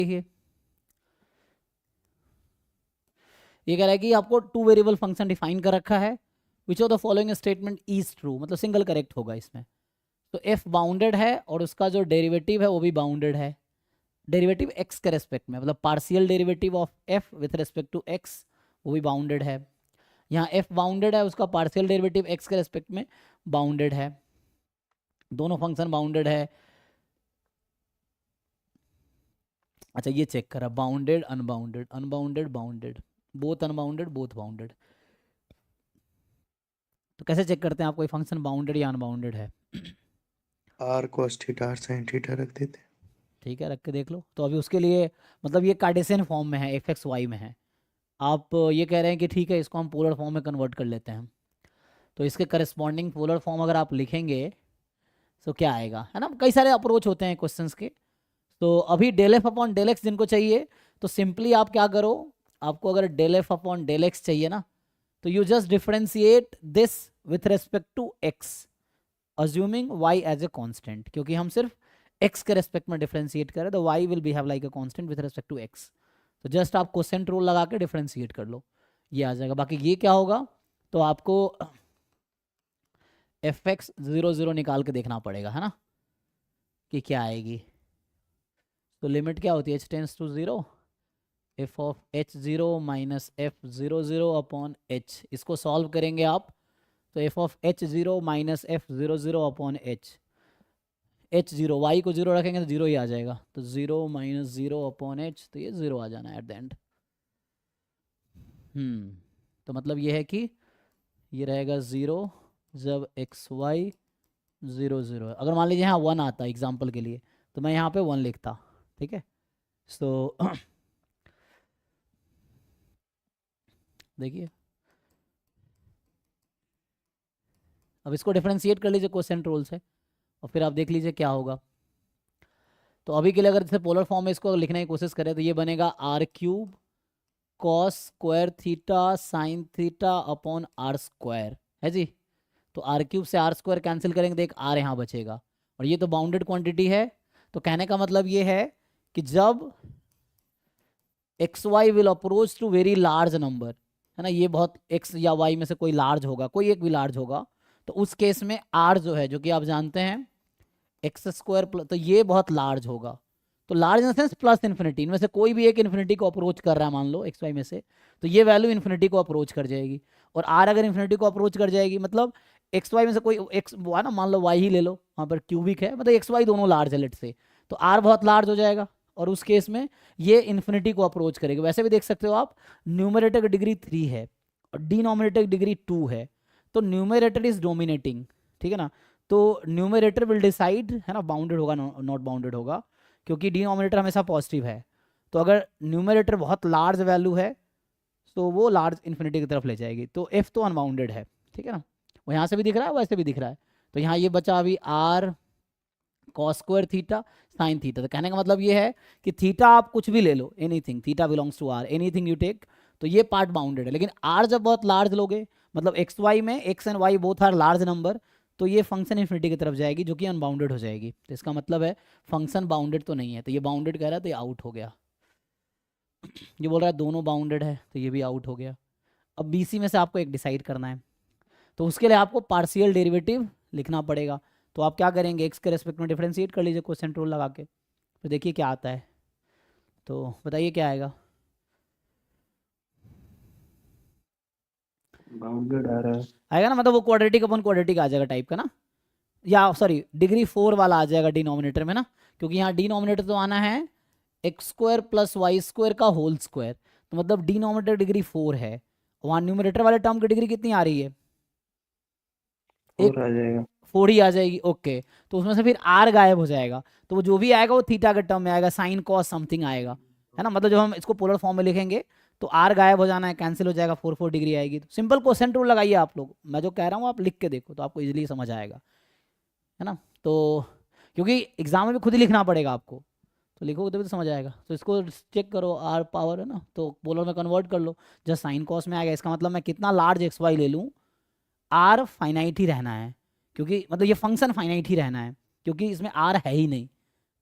देखिए ये कह रहा है कि आपको टू वेरिएबल फंक्शन डिफाइन कर रखा है, which of the following statement is true, मतलब सिंगल करेक्ट होगा इसमें। तो एफ बाउंडेड है और उसका जो डेरिवेटिव है वो भी बाउंडेड है, डेरिवेटिव एक्स के रेस्पेक्ट में, मतलब partial derivative of F with respect to X वो भी बाउंडेड है। यहाँ एफ बाउंडेड है, उसका पार्शियल डेरिवेटिव एक्स के रेस्पेक्ट में बाउंडेड है, दोनों फंक्शन बाउंडेड है। अच्छा ये चेक करा, bounded unbounded, unbounded bounded, both unbounded both bounded. तो कैसे चेक करते हैं आप कोई फंक्शन बाउंडेड या अनबाउंडेड है? R cos theta R sine theta रख देते। ठीक है, रख के देख लो। तो अभी उसके लिए मतलब ये कार्टेशियन फॉर्म में है, एफ एक्स वाई में है। आप ये कह रहे हैं कि ठीक है इसको हम पोलर फॉर्म में कन्वर्ट कर लेते हैं, तो इसके करस्पॉन्डिंग पोलर फॉर्म अगर आप लिखेंगे तो क्या आएगा, है ना। कई सारे अप्रोच होते हैं क्वेश्चंस के। तो अभी del F upon del X जिनको चाहिए, तो सिंपली आप क्या करो, आपको अगर del F upon del X चाहिए ना, तो you just differentiate this with respect to X, assuming y as a constant, क्योंकि हम सिर्फ x के रेस्पेक्ट में डिफरेंशिएट करें तो y will behave like a constant with respect to x। तो जस्ट आप कोसेंट रूल लगा के डिफरेंशिएट कर लो, ये आ जाएगा। बाकी ये क्या होगा, तो आपको एफ एक्स 0 0 निकाल के देखना पड़ेगा, है ना, कि क्या आएगी। तो लिमिट क्या होती है, h tends to 0, F of H 0 minus F 0 0 upon H. इसको सॉल्व करेंगे आप, तो F of H 0 minus F 0 0 upon H, H 0 Y को 0 रखेंगे तो 0 ही आ जाएगा, तो 0 माइनस 0 अपॉन एच, तो ये 0 आ जाना है एट द एंड। तो मतलब ये है कि ये रहेगा 0 जब एक्स वाई 0 0 है। अगर मान लीजिए यहाँ 1 आता एग्जाम्पल के लिए, तो मैं यहाँ पे 1 लिखता, ठीक है। तो देखिए अब इसको डिफरेंशिएट कर लीजिए क्वोशिएंट रूल से, और फिर आप देख लीजिए क्या होगा। तो अभी के लिए अगर जैसे पोलर फॉर्म में इसको लिखने की कोशिश करें तो ये बनेगा R cube cos square theta sine theta upon R square, है जी। तो आर क्यूब से आर स्क्वायर कैंसिल करेंगे तो एक आर यहाँ बचेगा, और ये तो बाउंडेड क्वांटिटी है। तो कहने का मतलब ये है कि जब X Y will approach to very large number, है ना, ये बहुत एक्स या वाई में से कोई लार्ज होगा, कोई एक भी लार्ज होगा, तो उस केस में आर जो है, जो कि आप जानते हैं एक्स स्क्वायर प्लस, तो ये बहुत लार्ज होगा। तो large in the sense plus infinity, इनमें से कोई भी एक इन्फिनिटी को अप्रोच कर रहा है मान लो एक्स वाई में से, तो ये वैल्यू इन्फिनिटी को अप्रोच कर जाएगी। और आर अगर इन्फिनिटी को अप्रोच कर जाएगी, मतलब एक्स वाई में से कोई एक्स हुआ ना, मान लो वाई ही ले लो, वहाँ पर क्यूबिक है, मतलब एक्स वाई दोनों लार्ज है लेट से, तो आर बहुत लार्ज हो जाएगा, और उस केस में ये इन्फिनिटी को अप्रोच करेगी। वैसे भी देख सकते हो आप, न्यूमरेटर की डिग्री 3 है और डिनोमिनेटर की डिग्री 2 है, तो न्यूमरेटर इज डोमिनेटिंग, ठीक है ना। तो न्यूमरेटर विल डिसाइड, है ना, बाउंडेड होगा नॉट बाउंडेड होगा, क्योंकि डिनोमिनेटर हमेशा पॉजिटिव है। तो अगर न्यूमरेटर बहुत लार्ज वैल्यू है तो वो लार्ज इन्फिनिटी की तरफ ले जाएगी, तो एफ तो अनबाउंडेड है, ठीक है ना। वो यहाँ से भी दिख रहा है, वैसे भी दिख रहा है। तो यहाँ ये बचा अभी R cos square theta sine theta. तो कहने का मतलब ये है कि थीटा आप कुछ भी ले लो, anything, theta belongs to R, anything you take, तो ये पार्ट बाउंडेड है। लेकिन आर जब बहुत लार्ज लोगे, मतलब एक्स वाई में X and Y both are large number, तो ये फंक्शन इन्फिनिटी की तरफ जाएगी, जो कि अनबाउंडेड हो जाएगी। तो इसका मतलब है फंक्शन बाउंडेड तो नहीं है, तो ये बाउंडेड कह रहा है तो ये आउट हो गया। ये बोल रहा है दोनों बाउंडेड है, तो ये भी आउट हो गया। अब बीसी में से आपको एक डिसाइड करना है, तो उसके लिए आपको पार्शियल डेरिवेटिव लिखना पड़ेगा। तो आप क्या करेंगे, एक्स के रेस्पेक्ट में डिफरेंशिएट कर लीजिए क्वोशिएंट रूल लगा के, तो देखिए क्या आता है। तो बताइए क्या आएगा। बाउंडेड आ रहा है। आएगा ना, मतलब वो क्वाड्रेटिक अपन क्वाड्रेटिक आ जाएगा टाइप का ना, या सॉरी डिग्री 4 वाला आ जाएगा डिनोमिनेटर में ना, क्योंकि यहाँ डिनोमिनेटर तो आना है X square plus Y square का होल स्क्वायर, तो मतलब डिनोमिनेटर डिग्री 4 है, वहाँ न्यूमरेटर वाले टर्म की डिग्री कितनी आ रही है, एक और आ जाएगा। 4 ही आ जाएगी, ओके। तो उसमें से फिर आर गायब हो जाएगा, तो वो जो भी आएगा वो थीटा के टर्म में आएगा, साइन कॉस समथिंग आएगा, है ना। मतलब जब हम इसको पोलर फॉर्म में लिखेंगे तो आर गायब हो जाना है, कैंसिल हो जाएगा, 4 4 डिग्री आएगी। तो सिंपल क्वोशिएंट रूल लगाइए आप लोग, मैं जो कह रहा हूँ आप लिख के देखो तो आपको इजीली समझ आएगा, है ना। तो क्योंकि एग्जाम में भी खुद ही लिखना पड़ेगा आपको, तो लिखोगे तभी तो समझ आएगा। तो इसको चेक करो, आर पावर है ना, तो पोलर में कन्वर्ट कर लो, जस्ट साइन कॉस में आएगा। इसका मतलब मैं कितना लार्ज एक्स वाई ले लूँ, आर फाइनाइट ही रहना है, क्योंकि मतलब ये फंक्शन फाइनाइट ही रहना है, क्योंकि इसमें आर है ही नहीं।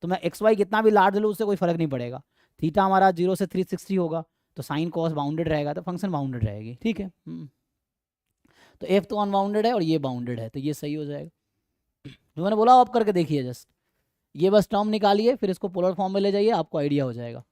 तो मैं एक्स वाई कितना भी लार्ज लूँ उससे कोई फर्क नहीं पड़ेगा, थीटा हमारा 0 से 360 होगा, तो साइन कॉस बाउंडेड रहेगा, तो फंक्शन बाउंडेड रहेगी, ठीक है। तो एफ तो अनबाउंडेड है और ये बाउंडेड है, तो ये सही हो जाएगा। जो मैंने बोला आप करके देखिए जस्ट, ये बस टर्म निकालिए, फिर इसको पोलर फॉर्म में ले जाइए, आपको आइडिया हो जाएगा।